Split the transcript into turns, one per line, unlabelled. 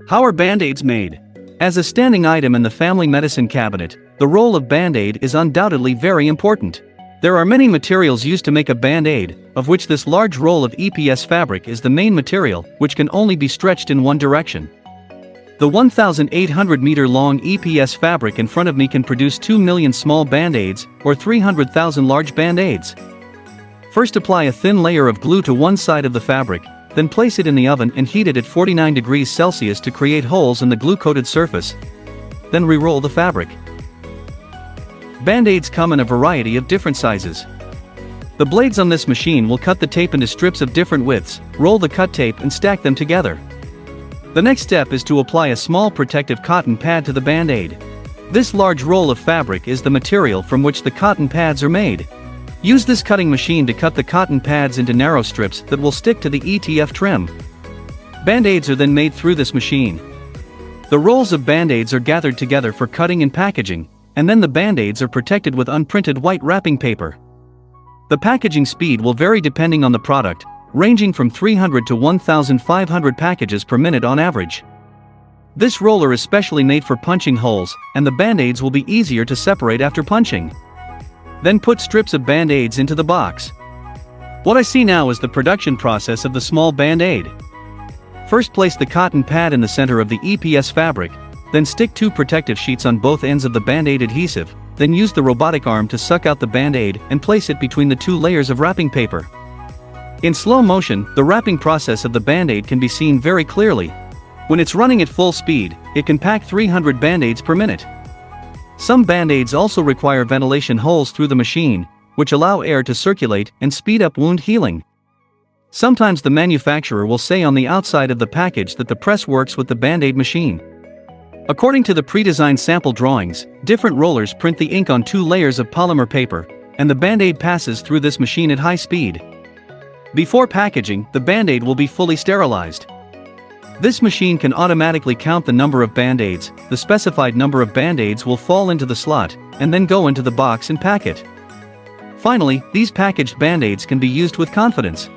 How are Band-Aids made? As a standing item in the family medicine cabinet, the role of Band-Aid is undoubtedly very important. There are many materials used to make a Band-Aid, of which this large roll of EPS fabric is the main material, which can only be stretched in one direction. The 1,800-meter-long EPS fabric in front of me can produce 2 million small Band-Aids, or 300,000 large Band-Aids. First, apply a thin layer of glue to one side of the fabric, then place it in the oven and heat it at 49 degrees Celsius to create holes in the glue-coated surface. Then re-roll the fabric. Band-Aids come in a variety of different sizes. The blades on this machine will cut the tape into strips of different widths, roll the cut tape and stack them together. The next step is to apply a small protective cotton pad to the Band-Aid. This large roll of fabric is the material from which the cotton pads are made. Use this cutting machine to cut the cotton pads into narrow strips that will stick to the ETF trim. Band-Aids are then made through this machine. The rolls of Band-Aids are gathered together for cutting and packaging, and then the Band-Aids are protected with unprinted white wrapping paper. The packaging speed will vary depending on the product, ranging from 300 to 1,500 packages per minute on average. This roller is specially made for punching holes, and the Band-Aids will be easier to separate after punching. Then put strips of Band-Aids into the box. What I see now is the production process of the small Band-Aid. First, place the cotton pad in the center of the EPS fabric, then stick 2 protective sheets on both ends of the Band-Aid adhesive, then use the robotic arm to suck out the Band-Aid and place it between the 2 layers of wrapping paper. In slow motion, the wrapping process of the Band-Aid can be seen very clearly. When it's running at full speed, it can pack 300 Band-Aids per minute. Some Band-Aids also require ventilation holes through the machine, which allow air to circulate and speed up wound healing. Sometimes the manufacturer will say on the outside of the package that the press works with the Band-Aid machine. According to the pre-designed sample drawings, different rollers print the ink on 2 layers of polymer paper, and the Band-Aid passes through this machine at high speed. Before packaging, the Band-Aid will be fully sterilized. This machine can automatically count the number of Band-Aids. The specified number of Band-Aids will fall into the slot, and then go into the box and pack it. Finally, these packaged Band-Aids can be used with confidence.